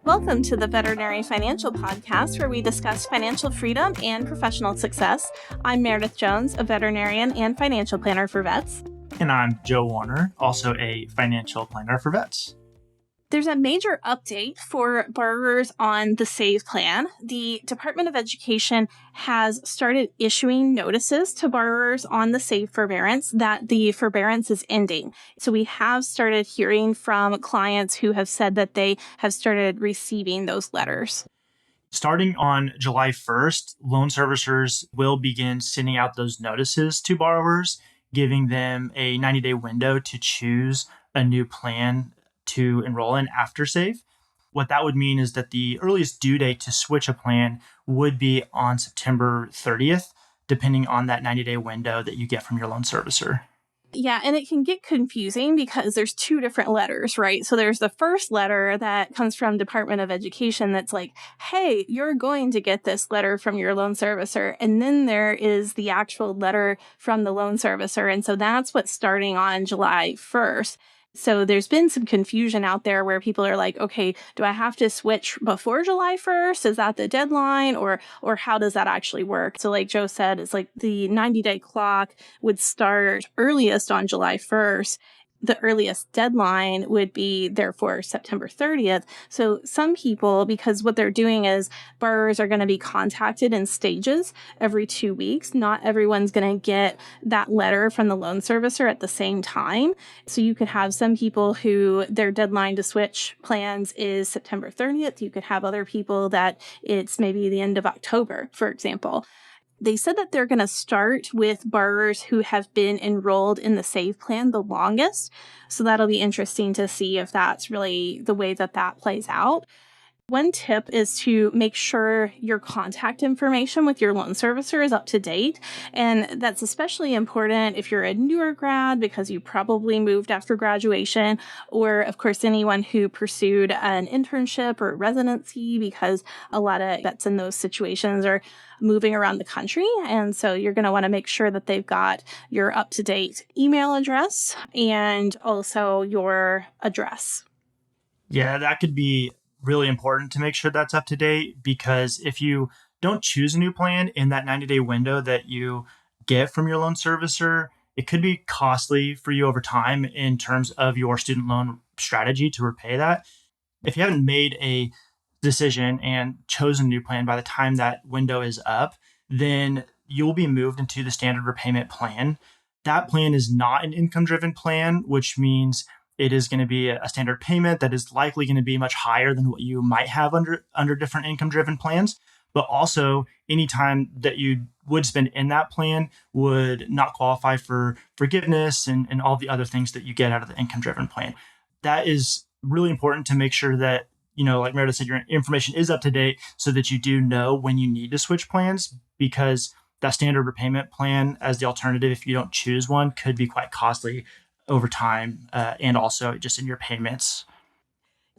Welcome to the Veterinary Financial Podcast, where we discuss financial freedom and professional success. I'm Meredith Jones, a veterinarian and financial planner for vets. And I'm Joe Warner, also a financial planner for vets. There's a major update for borrowers on the SAVE plan. The Department of Education has started issuing notices to borrowers on the SAVE forbearance that the forbearance is ending. So we have started hearing from clients who have said that they have started receiving those letters. Starting on July 1st, loan servicers will begin sending out those notices to borrowers, giving them a 90-day window to choose a new plan to enroll in after SAVE. What that would mean is that the earliest due date to switch a plan would be on September 30th, depending on that 90-day window that you get from your loan servicer. Yeah, and it can get confusing because there's two different letters, right? So there's the first letter that comes from Department of Education that's like, hey, you're going to get this letter from your loan servicer. And then there is the actual letter from the loan servicer. And so that's what's starting on July 1st. So there's been some confusion out there where people are like, okay, do I have to switch before July 1st? Is that the deadline? Or how does that actually work? So like Joe said, it's like the 90-day clock would start earliest on July 1st. The earliest deadline would be, therefore, September 30th. So some people, because what they're doing is borrowers are going to be contacted in stages every 2 weeks. Not everyone's going to get that letter from the loan servicer at the same time. So you could have some people who their deadline to switch plans is September 30th. You could have other people that it's maybe the end of October, for example. They said that they're going to start with borrowers who have been enrolled in the SAVE plan the longest. So that'll be interesting to see if that's really the way that plays out. One tip is to make sure your contact information with your loan servicer is up to date. And that's especially important if you're a newer grad because you probably moved after graduation, or of course, anyone who pursued an internship or residency, because a lot of vets in those situations are moving around the country. And so you're going to want to make sure that they've got your up-to-date email address and also your address. Yeah, that could be really important to make sure that's up to date, because if you don't choose a new plan in that 90-day window that you get from your loan servicer, it could be costly for you over time in terms of your student loan strategy to repay that. If you haven't made a decision and chosen a new plan by the time that window is up, then you'll be moved into the standard repayment plan. That plan is not an income-driven plan, which means it is going to be a standard payment that is likely going to be much higher than what you might have under different income-driven plans. But also, any time that you would spend in that plan would not qualify for forgiveness and all the other things that you get out of the income-driven plan. That is really important to make sure that, like Meredith said, your information is up to date so that you do know when you need to switch plans, because that standard repayment plan as the alternative, if you don't choose one, could be quite costly over time, and also just in your payments.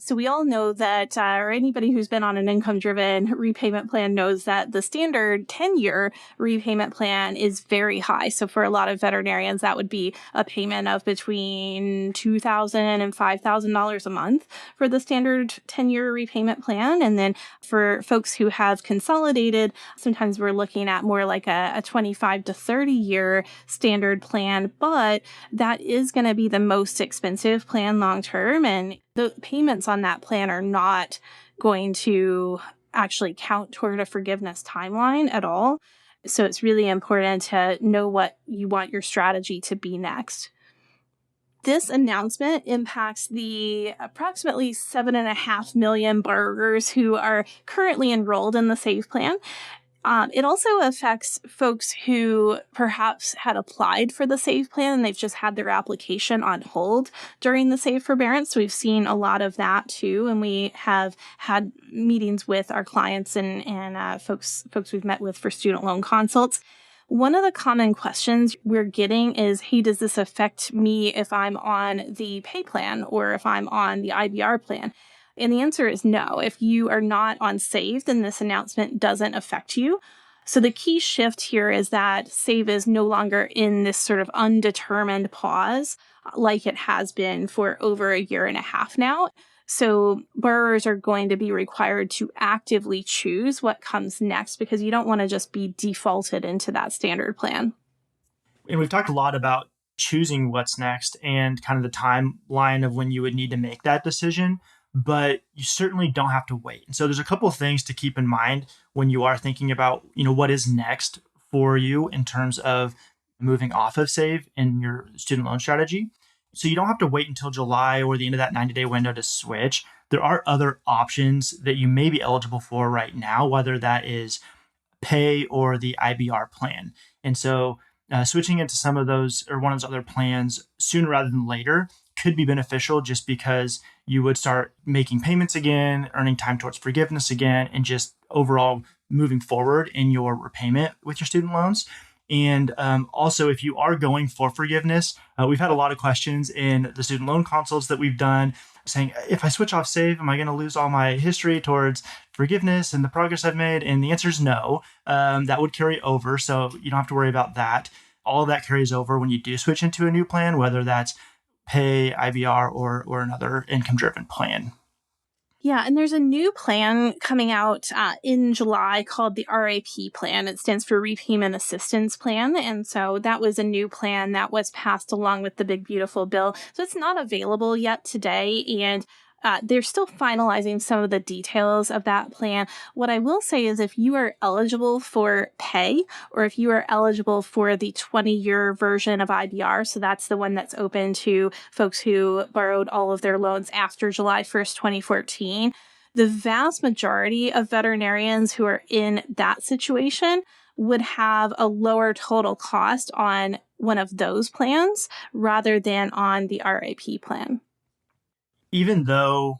So we all know that, or anybody who's been on an income-driven repayment plan knows that the standard 10-year repayment plan is very high. So for a lot of veterinarians, that would be a payment of between $2,000 and $5,000 a month for the standard 10-year repayment plan. And then for folks who have consolidated, sometimes we're looking at more like a 25 to 30-year standard plan, but that is going to be the most expensive plan long-term. And the payments on that plan are not going to actually count toward a forgiveness timeline at all. So it's really important to know what you want your strategy to be next. This announcement impacts the approximately 7.5 million borrowers who are currently enrolled in the SAVE plan. It also affects folks who perhaps had applied for the SAVE plan and they've just had their application on hold during the SAVE forbearance. So we've seen a lot of that too. And we have had meetings with our clients and folks we've met with for student loan consults. One of the common questions we're getting is, hey, does this affect me if I'm on the pay plan or if I'm on the IBR plan? And the answer is no. If you are not on SAVE, then this announcement doesn't affect you. So the key shift here is that SAVE is no longer in this sort of undetermined pause like it has been for over a year and a half now. So borrowers are going to be required to actively choose what comes next because you don't want to just be defaulted into that standard plan. And we've talked a lot about choosing what's next and kind of the timeline of when you would need to make that decision, but you certainly don't have to wait. And so there's a couple of things to keep in mind when you are thinking about, what is next for you in terms of moving off of save in your student loan strategy. So you don't have to wait until July or the end of that 90-day window to switch. There are other options that you may be eligible for right now, whether that is pay or the IBR plan. And so switching into some of those or one of those other plans sooner rather than later could be beneficial just because you would start making payments again, earning time towards forgiveness again, and just overall moving forward in your repayment with your student loans. And also, if you are going for forgiveness, we've had a lot of questions in the student loan consults that we've done saying, if I switch off save, am I going to lose all my history towards forgiveness and the progress I've made? And the answer is no. That would carry over. So you don't have to worry about that. All of that carries over when you do switch into a new plan, whether that's pay, IBR, or another income-driven plan. Yeah, and there's a new plan coming out in July called the RAP plan. It stands for Repayment Assistance Plan. And so that was a new plan that was passed along with the Big Beautiful Bill. So it's not available yet today. And they're still finalizing some of the details of that plan. What I will say is if you are eligible for pay or if you are eligible for the 20-year version of IBR, so that's the one that's open to folks who borrowed all of their loans after July 1st, 2014, the vast majority of veterinarians who are in that situation would have a lower total cost on one of those plans rather than on the RAP plan. Even though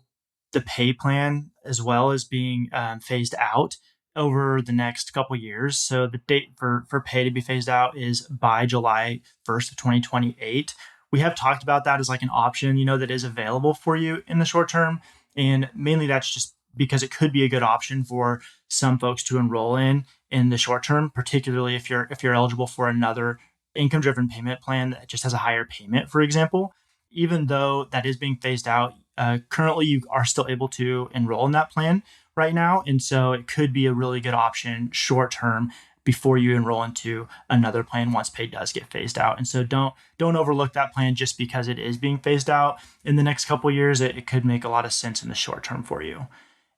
the pay plan as well is being phased out over the next couple of years. So the date for pay to be phased out is by July 1st of 2028. We have talked about that as like an option, that is available for you in the short term. And mainly that's just because it could be a good option for some folks to enroll in the short term, particularly if you're eligible for another income-driven payment plan that just has a higher payment, for example. Even though that is being phased out, currently you are still able to enroll in that plan right now. And so it could be a really good option short term before you enroll into another plan once pay does get phased out. And so don't overlook that plan just because it is being phased out in the next couple of years. It could make a lot of sense in the short term for you.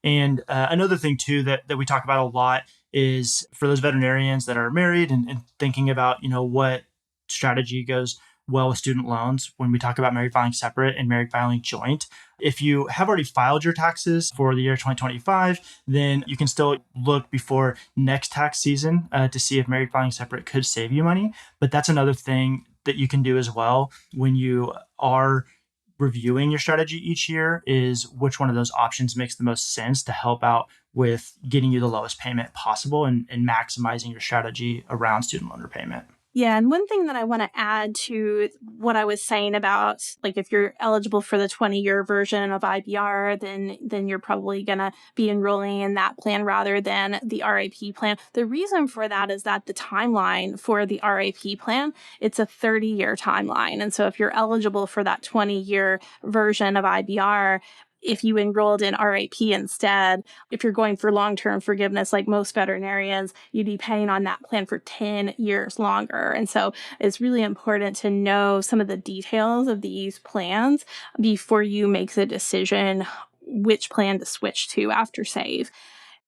And another thing too that we talk about a lot is for those veterinarians that are married and thinking about, what strategy goes well with student loans when we talk about married filing separate and married filing joint. If you have already filed your taxes for the year 2025, then you can still look before next tax season to see if married filing separate could save you money. But that's another thing that you can do as well when you are reviewing your strategy each year is which one of those options makes the most sense to help out with getting you the lowest payment possible and maximizing your strategy around student loan repayment. Yeah, and one thing that I want to add to what I was saying about, like, if you're eligible for the 20-year version of IBR, then you're probably going to be enrolling in that plan rather than the RAP plan. The reason for that is that the timeline for the RAP plan, it's a 30-year timeline. And so if you're eligible for that 20-year version of IBR, if you enrolled in RAP instead, if you're going for long-term forgiveness, like most veterinarians, you'd be paying on that plan for 10 years longer. And so it's really important to know some of the details of these plans before you make the decision which plan to switch to after save.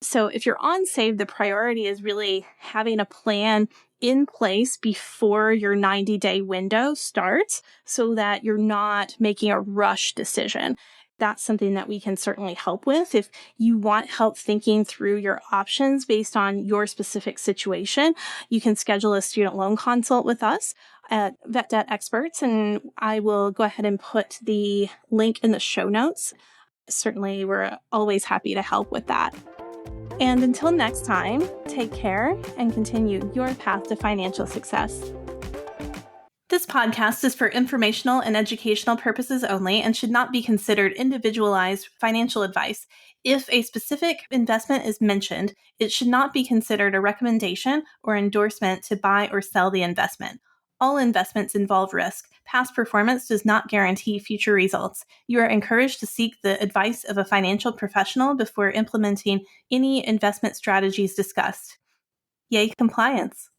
So if you're on save, the priority is really having a plan in place before your 90-day window starts so that you're not making a rush decision. That's something that we can certainly help with. If you want help thinking through your options based on your specific situation, you can schedule a student loan consult with us at Vet Debt Experts, and I will go ahead and put the link in the show notes. Certainly, we're always happy to help with that. And until next time, take care and continue your path to financial success. This podcast is for informational and educational purposes only and should not be considered individualized financial advice. If a specific investment is mentioned, it should not be considered a recommendation or endorsement to buy or sell the investment. All investments involve risk. Past performance does not guarantee future results. You are encouraged to seek the advice of a financial professional before implementing any investment strategies discussed. Yay, compliance.